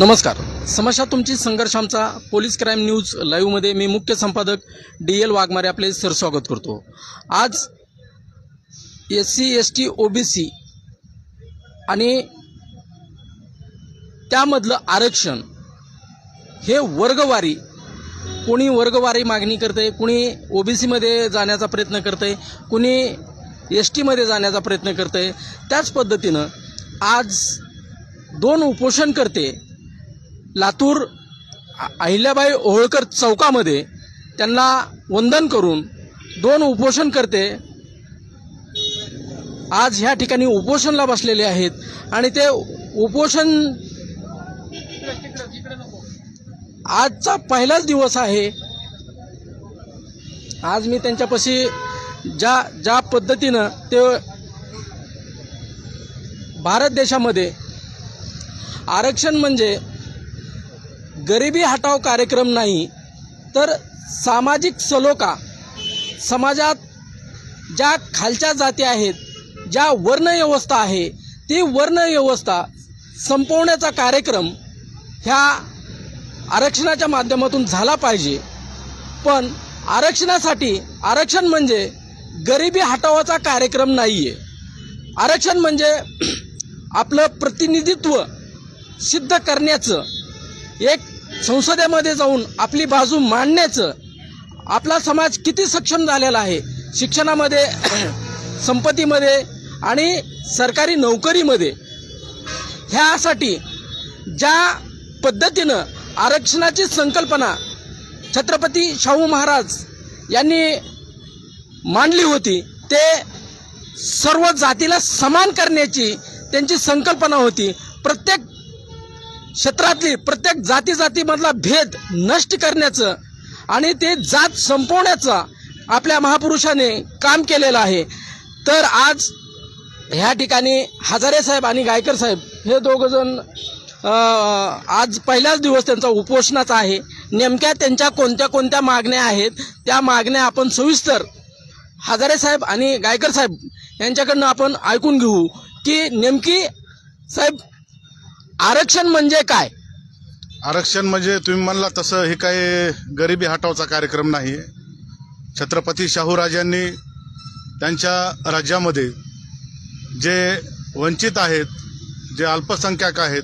नमस्कार. समस्या तुमची संघर्ष आमचा पोलीस क्राईम न्यूज लाईव्हमध्ये मी मुख्य संपादक DL वाघमारे आपले सरस्वागत करतो. आज SC ST OBC आणि त्यामधलं आरक्षण हे वर्गवारी, कोणी वर्गवारी मागणी करते, कुणी OBC मध्ये जाण्याचा प्रयत्न करते, कुणी ST मध्ये जाण्याचा प्रयत्न करते. त्याच पद्धतीनं आज दोन उपोषणकर्ते लातूर अहिल्याबाई होळकर चौकामध्ये त्यांना वंदन करून दोन उपोषणकर्ते आज ह्या ठिकाणी उपोषणला बसलेले आहेत. आणि ते उपोषण आजचा पहिलाच दिवस आहे. आज मी त्यांच्यापाशी ज्या पद्धतीनं ते भारत देशामध्ये आरक्षण म्हणजे गरिबी हटाव कार्यक्रम नाही, तर सामाजिक सलोखा, समाजात ज्या खालच्या जाती आहेत, ज्या वर्णव्यवस्था आहे, ती वर्णव्यवस्था संपवण्याचा कार्यक्रम ह्या आरक्षणाच्या माध्यमातून झाला पाहिजे. पण आरक्षणासाठी आरक्षण म्हणजे गरिबी हटावाचा कार्यक्रम नाहीये. आरक्षण म्हणजे आपलं प्रतिनिधित्व सिद्ध करण्याचं, एक संसदेमध्ये जाऊन आपली बाजू मांडण्याचं, आपला समाज किती सक्षम झालेला आहे शिक्षणामध्ये, संपत्तीमध्ये आणि सरकारी नोकरीमध्ये, ह्यासाठी ज्या पद्धतीनं आरक्षणाची संकल्पना छत्रपती शाहू महाराज यांनी मांडली होती, ते सर्व जातीला समान करण्याची त्यांची संकल्पना होती. प्रत्येक क्षेत्रातली प्रत्येक जातीमधला भेद नष्ट करण्याचं आणि ते जात संपवण्याचा आपल्या महापुरुषाने काम केलेलं आहे. तर आज ह्या ठिकाणी हजारे साहेब आणि गायकर साहेब हे दोघंजण आज पहिलाच दिवस त्यांचा उपोषणाचा आहे. नेमक्या त्यांच्या कोणत्या कोणत्या मागण्या आहेत त्या मागण्या आपण सविस्तर हजारे साहेब आणि गायकर साहेब यांच्याकडनं आपण ऐकून घेऊ की नेमकी साहेब आरक्षण म्हणजे काय. आरक्षण म्हणजे तुम्ही म्हणला तसं हे काही गरिबी हटावचा कार्यक्रम नाही. छत्रपती शाहूराजांनी त्यांच्या राज्यामध्ये जे वंचित आहेत, जे अल्पसंख्याक आहेत,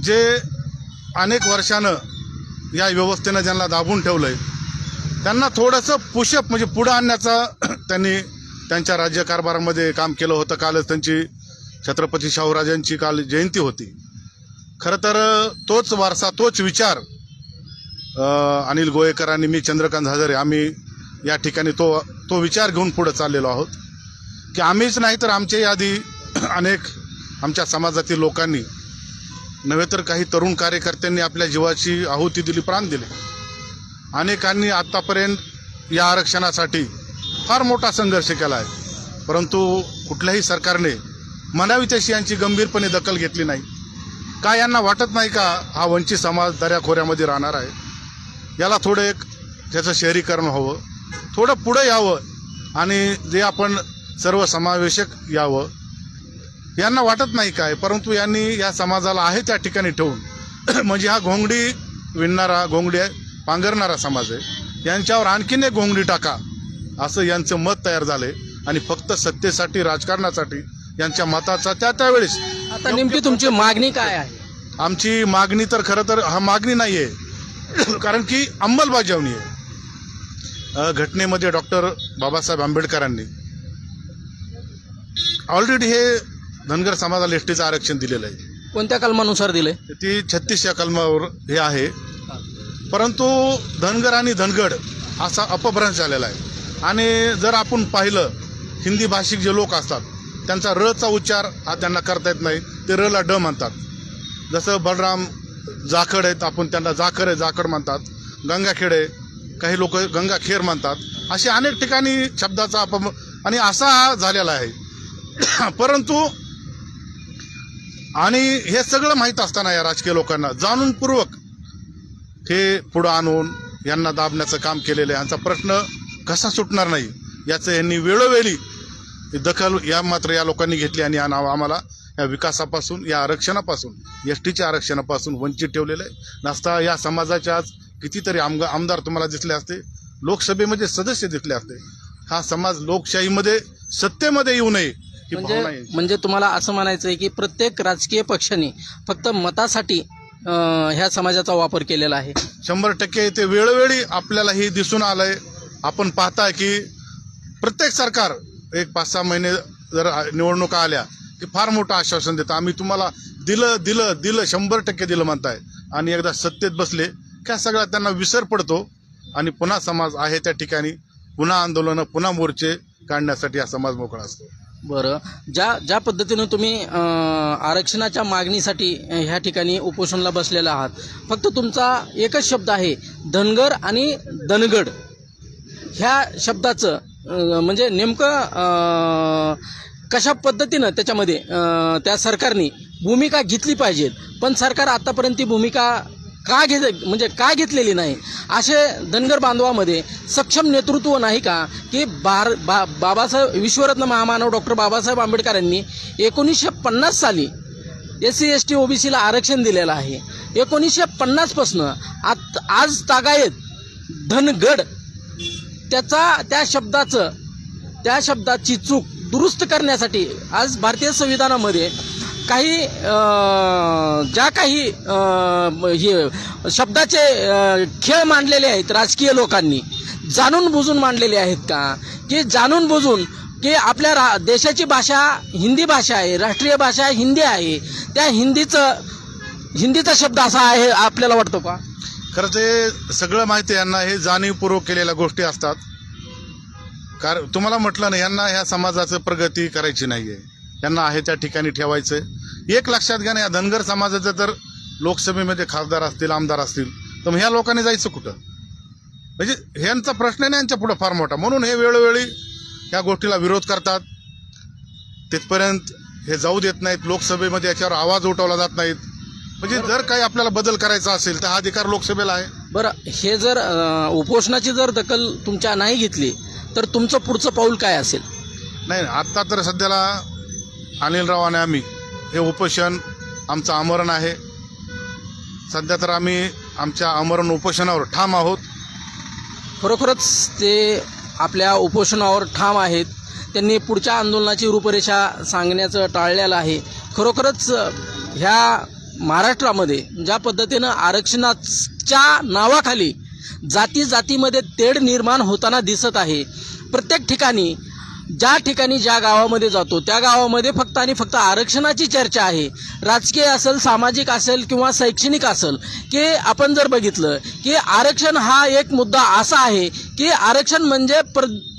जे अनेक वर्षानं या व्यवस्थेनं ज्यांना दाबून ठेवलंय, त्यांना थोडंसं पुशअप म्हणजे पुढं आणण्याचा त्यांनी त्यांच्या राज्यकारभारामध्ये काम केलं होतं. कालच त्यांची छत्रपती शाहूराजांची काल जयंती होती. खरं तर तोच वारसा, तोच विचार अनिल गोयेकर आणि मी चंद्रकांत हजारे आम्ही या ठिकाणी तो विचार घेऊन पुढे चाललेलो आहोत की आम्हीच नाही तर आमच्या आधी अनेक आमच्या समाजातील लोकांनी नव्हे तर काही तरुण कार्यकर्त्यांनी आपल्या जीवाची आहुती दिली, प्राण दिले. अनेकांनी आतापर्यंत या आरक्षणासाठी फार मोठा संघर्ष केला आहे, परंतु कुठल्याही सरकारने म्हणावी तशी यांची गंभीरपणे दखल घेतली नाही. का यांना वाटत नाही का हा वंचित समाज दऱ्याखोऱ्यामध्ये राहणार आहे, याला थोडं एक त्याचं शहरीकरण व्हावं, थोडं पुढं यावं आणि जे आपण सर्वसमावेशक यावं, यांना वाटत नाही काय. परंतु यांनी या समाजाला आहे त्या ठिकाणी ठेवून म्हणजे हा घोंगडी विणणारा, घोंगडी पांघरणारा समाज आहे, यांच्यावर आणखीन एक घोंगडी टाका असं यांचं मत तयार झालंय. आणि फक्त सत्तेसाठी, राजकारणासाठी यांच्या मताचा त्यावेळेस. आता नेमकी तुमची मागणी काय आहे. आमची मागणी तर खरं तर हा मागणी नाहीये, कारण की अंमलबजावणी आहे. घटनेमध्ये डॉक्टर बाबासाहेब आंबेडकरांनी ऑलरेडी हे धनगर समाजाला एसटीचं आरक्षण दिलेलं आहे. कोणत्या कलमानुसार दिले. ती 36 या कलमावर हे आहे. परंतु धनगर आणि धनगड असा अपभ्रंश झालेला आहे. आणि जर आपण पाहिलं, हिंदी भाषिक जे लोक असतात त्यांचा रचा उच्चार हा त्यांना करता येत नाही, ते रला ड म्हणतात. जसं बलराम जाखड आहेत, आपण त्यांना जाखड म्हणतात. गंगाखेडे, काही लोक गंगाखेर म्हणतात. असे अनेक ठिकाणी शब्दाचा आणि असा हा झालेला आहे. परंतु आणि हे सगळं माहीत असताना या राजकीय लोकांना जाणूनपूर्वक हे पुढं आणून यांना दाबण्याचं काम केलेलं आहे. यांचा प्रश्न कसा सुटणार नाही याचं यांनी वेळोवेळी दखल या लोकांनी घेतली आणि आम्हाला या विकासापासून, या आरक्षणापासून, एसटीच्या आरक्षणापासून वंचित ठेवलेलं आहे. नसता या समाजाच्या आज कितीतरी आमदार तुम्हाला दिसले असते, लोकसभेमध्ये सदस्य दिसले असते. हा समाज लोकशाहीमध्ये सत्तेमध्ये येऊ नये ही भावना आहे. म्हणजे तुम्हाला असं म्हणायचं आहे की प्रत्येक राजकीय पक्षाने फक्त मतासाठी ह्या समाजाचा वापर केलेला आहे. 100% ते वेळोवेळी आपल्याला हे दिसून आलंय. आपण पाहताय की प्रत्येक सरकार एक 5-6 महिने जर निवडणुका आल्या की फार मोठं आश्वासन देतं, आम्ही तुम्हाला दिलं 100% दिलं म्हणताय, आणि एकदा सत्तेत बसले की सगळा त्यांना विसर पडतो आणि पुन्हा समाज आहे त्या ठिकाणी पुन्हा आंदोलनं, पुन्हा मोर्चे काढण्यासाठी हा समाज मोकळा असतो. बरं, ज्या पद्धतीनं तुम्ही आरक्षणाच्या मागणीसाठी ह्या ठिकाणी उपोषणाला बसलेला आहात, फक्त तुमचा एकच शब्द आहे धनगर आणि दनगड. ह्या शब्दाचं म्हणजे नेमकं कशा पद्धतीनं त्याच्यामध्ये त्या सरकारने भूमिका घेतली पाहिजे, पण सरकार आतापर्यंत ती भूमिका का घेतलेली नाही? असे धनगर बांधवामध्ये सक्षम नेतृत्व नाही का की बाबासाहेब विश्वरत्न महामानव डॉक्टर बाबासाहेब आंबेडकर यांनी 1950 साली SC ST OBCला आरक्षण दिलेलं आहे. 1950 पासून आज तागायत धनगड त्या शब्दाची चूक दुरुस्त करण्यासाठी आज भारतीय संविधानामध्ये काही ज्या काही हे शब्दाचे खेळ मांडलेले आहेत राजकीय लोकांनी, जाणून बुजून मांडलेले आहेत का? की जाणून बुजून की आपल्या देशाची भाषा हिंदी भाषा आहे, राष्ट्रीय भाषा हिंदी आहे, त्या हिंदीचा शब्द असा आहे आपल्याला वाटतो का? खरं ते सगळं माहिती यांना हे जाणीवपूर्वक केलेल्या गोष्टी असतात. कारण तुम्हाला म्हटलं ना, यांना ह्या समाजाचं प्रगती करायची नाहीये, यांना आहे त्या ठिकाणी ठेवायचं. एक लक्षात घ्या ना, या धनगर समाजाचं जर लोकसभेमध्ये खासदार असतील, आमदार असतील, तर मग ह्या लोकांनी जायचं कुठं? म्हणजे ह्यांचा प्रश्न नाही यांच्या पुढे फार मोठा, म्हणून हे वेळोवेळी ह्या गोष्टीला विरोध करतात. तिथपर्यंत हे जाऊ देत नाहीत, लोकसभेमध्ये याच्यावर आवाज उठवला जात नाहीत. म्हणजे जर काही आपल्याला बदल करायचा असेल तर हा अधिकार लोकसभेला आहे. बरं, हे जर उपोषणाची जर दखल तुमच्या नाही घेतली तर तुमचं पुढचं पाऊल काय असेल? नाही, आता तर सध्याला अनिलराव आणि आम्ही हे उपोषण आमचं आमरण आहे. सध्या तर आम्ही आमच्या आमरण उपोषणावर ठाम आहोत. खरोखरच ते आपल्या उपोषणावर ठाम आहेत. त्यांनी पुढच्या आंदोलनाची रूपरेषा सांगण्याचं टाळलेलं आहे. खरोखरच ह्या महाराष्ट्रामध्ये ज्या पद्धतीनं आरक्षणाच्या नावाखाली जातीमध्ये तेढ निर्माण होताना दिसत आहे. प्रत्येक ठिकाणी ज्या गावामध्ये जातो त्या गावामध्ये फक्त आणि फक्त आरक्षणाची चर्चा आहे. राजकीय असेल, सामाजिक असेल किंवा शैक्षणिक असेल, की आपण जर बघितलं की आरक्षण हा एक मुद्दा असा आहे की आरक्षण म्हणजे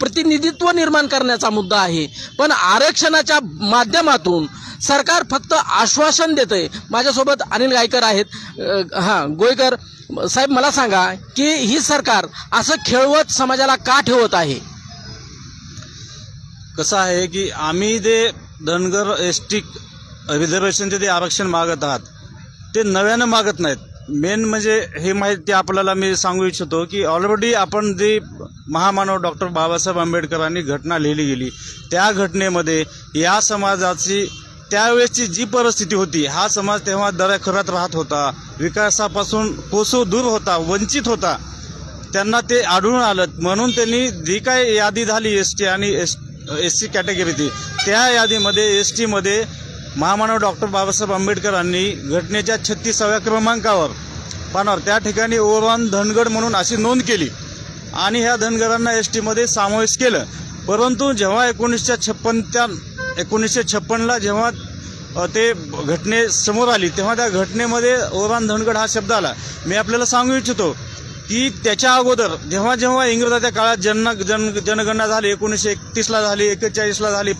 प्रतिनिधित्व निर्माण करण्याचा मुद्दा आहे. पण आरक्षणाच्या माध्यमातून सरकार फक्त आश्वासन देतंय. माझ्यासोबत अनिल गायकर आहेत. गोयकर साहेब, मला सांगा की ही सरकार असं खेळवत समाजाला का ठेवत आहे? कसं आहे की आम्ही जे धनगर ST रिझर्वेशनचे जे आरक्षण मागत आहात ते नव्यानं मागत नाहीत. मेन म्हणजे हे माहिती आपल्याला मी सांगू इच्छितो की ऑलरेडी आपण जे महामानव डॉक्टर बाबासाहेब आंबेडकरांनी घटना लिहिली गेली, त्या घटनेमध्ये या समाजाची त्यावेळेसची जी परिस्थिती होती, हा समाज तेव्हा दऱ्याखोऱ्यात राहत होता, विकासापासून कोसो दूर होता, वंचित होता. त्यांना ते आढळून आलं, म्हणून त्यांनी जी काय यादी झाली ST आणि SC कॅटेगरीची, त्या यादीमध्ये ST मध्ये महामानव डॉक्टर बाबासाहेब आंबेडकरांनी घटनेच्या 36व्या क्रमांकावर पानावर त्या ठिकाणी ओरवान धनगड म्हणून अशी नोंद केली आणि ह्या धनगरांना ST मध्ये समावेश केलं. परंतु जेव्हा 1956ला जेव्हा ते घटने समोर आली तेव्हा त्या घटनेमध्ये ओरवान धनगड हा शब्द आला. मी आपल्याला सांगू इच्छितो की त्याच्या अगोदर जेव्हा इंग्रजाच्या काळात जनगणना झाली, 1931ला झाली, 41ला झाली,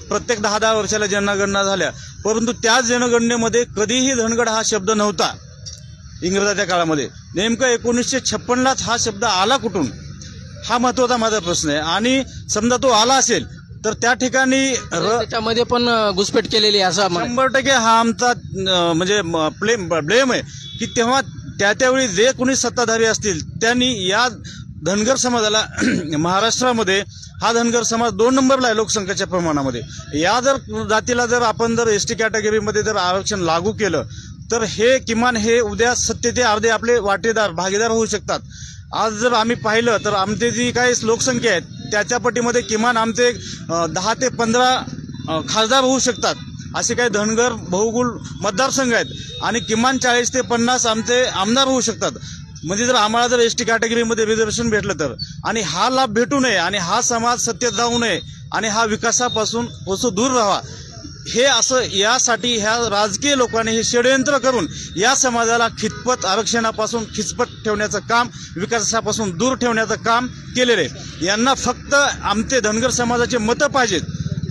प्रत्येक 10-10 वर्षाला जनगणना झाल्या, परंतु त्याच जनगणनेमध्ये कधीही धनगड हा शब्द नव्हता इंग्रजाच्या काळामध्ये. नेमकं 1956लाच हा शब्द आला कुठून, हा महत्वाचा माझा प्रश्न आहे. आणि समजा तो आला असेल तर त्या ठिकाणी त्याच्यामध्ये पण घुसपेट केलेली आहे असं 100% हा आमचा म्हणजे ब्लेम आहे की तेव्हा त्यावेळी जे कोणी सत्ताधारी असतील त्यांनी या धनगर समाजाला महाराष्ट्रामध्ये हा धनगर समाज 2 नंबरला आहे लोकसंख्येच्या प्रमाणामध्ये. या जर जातीला जर आपण जर एसटी कॅटेगरीमध्ये जर आरक्षण लागू केलं तर हे किमान हे उद्या 70 ते अर्धे आपले वाटेदार भागीदार होऊ शकतात. आज जर आम्ही पाहिलं तर आमची जी काही लोकसंख्या आहे त्याच्या पटीमध्ये किमान आमचे 10 ते 15 खासदार होऊ शकतात. असे काही धनगर बहुकुल मतदारसंघ आहेत आणि किमान 40 ते 50 आमचे आमदार होऊ शकतात. म्हणजे जर आम्हाला जर एसटी कॅटेगरीमध्ये रिझर्वेशन भेटलं तर, आणि हा लाभ भेटू नये आणि हा समाज सत्तेत जाऊ नये आणि हा विकासापासून दूर राहावा, हे असं यासाठी ह्या राजकीय लोकांनी हे षडयंत्र करून या समाजाला खितपत आरक्षणापासून खिचपत ठेवण्याचं काम, विकासापासून दूर ठेवण्याचं काम केलेलं आहे. यांना फक्त आमचे धनगर समाजाचे मतं पाहिजेत.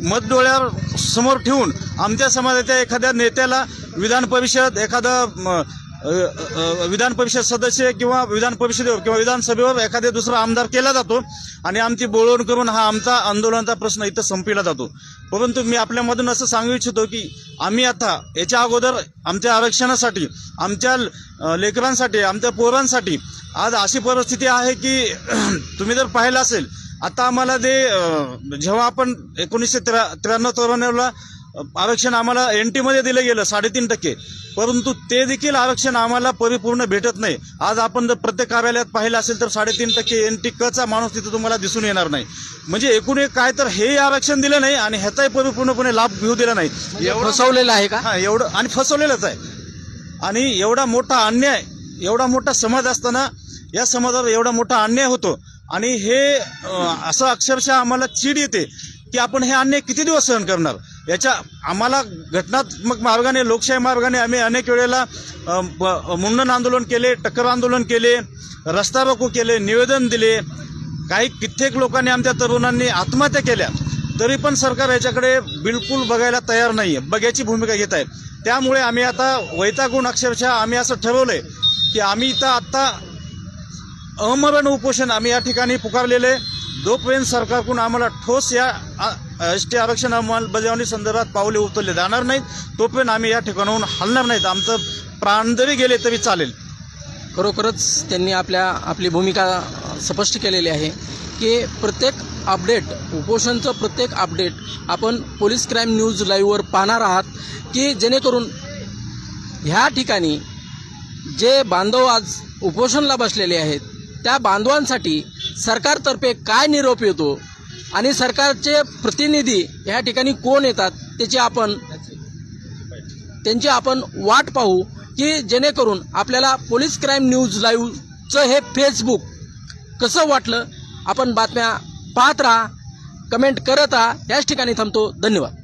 मत डोळ्यावर समोर ठेवून आमच्या समाजाच्या एखाद्या नेत्याला विधान परिषद सदस्य किंवा विधान परिषदेवर किंवा विधानसभेवर एखाद्या दुसरा आमदार केला जातो आणि आमची बोलवण करून हा आमचा आंदोलनाचा प्रश्न इथं संपविला जातो. परंतु मी आपल्यामधून असं सांगू इच्छितो की आम्ही आता याच्या अगोदर आमच्या आरक्षणासाठी, आमच्या लेकरांसाठी, आमच्या पोरांसाठी आज अशी परिस्थिती आहे की तुम्ही जर पाहिलं असेल, आता आम्हाला जेव्हा आपण 1993-94ला आरक्षण आम्हाला NT मध्ये दिलं गेलं 3.5%, परंतु ते देखील आरक्षण आम्हाला परिपूर्ण भेटत नाही. आज आपण जर प्रत्येक कार्यालयात पाहिलं असेल तर 3.5% NT क माणूस तिथे तुम्हाला दिसून येणार नाही. म्हणजे एकूण एक काय तर हे आरक्षण दिलं नाही आणि ह्याचाही परिपूर्णपणे लाभ घेऊ दिला नाही. फसवलेलं आहे का? हा, एवढं आणि फसवलेलंच आहे. आणि एवढा मोठा अन्याय, एवढा मोठा समाज असताना या समाजावर एवढा मोठा अन्याय होतो आणि हे असं अक्षरशः आम्हाला चीड येते की आपण हे अन्याय किती दिवस सहन करणार. याच्या आम्हाला घटनात्मक मार्गाने, लोकशाही मार्गाने आम्ही अनेक वेळेला मुंडन आंदोलन केले, टक्कर आंदोलन केले, रस्ता रोको केले, निवेदन दिले. कित्येक लोकांनी, आमच्या तरुणांनी आत्महत्या केल्या, तरी पण सरकार याच्याकडे बिलकुल बघायला तयार नाहीये, बघ्याची भूमिका घेत आहे. त्यामुळे आम्ही आता वैतागून अक्षरशः आम्ही असं ठरवलंय की आम्ही इथं आत्ता अमरण उपोषण आम्ही या ठिकाणी पुकारलेले. जोपर्यंत सरकारकडून आम्हाला ठोस या एसटी आरक्षण अंमलबजावणी संदर्भात पावले उचलले जाणार नाहीत तोपर्यंत आम्ही या ठिकाणाहून हलणार नाहीत. आमचं प्राण जरी गेले तरी चालेल. खरोखरच त्यांनी आपली भूमिका स्पष्ट केलेली आहे की प्रत्येक अपडेट, उपोषणचं प्रत्येक अपडेट आपण पोलीस क्राईम न्यूज लाईव्हवर पाहणार आहात, की जेणेकरून ह्या ठिकाणी जे बांधव आज उपोषणला बसलेले आहेत त्या बांधवांसाठी सरकारतर्फे काय निरोप येतो आणि सरकारचे प्रतिनिधी ह्या ठिकाणी कोण येतात त्यांची आपण वाट पाहू, की जेणेकरून आपल्याला पोलीस क्राईम न्यूज लाईव्हचं हे फेसबुक कसं वाटलं. आपण बातम्या पाहत राहा, कमेंट करत राहा. याच ठिकाणी थांबतो. धन्यवाद.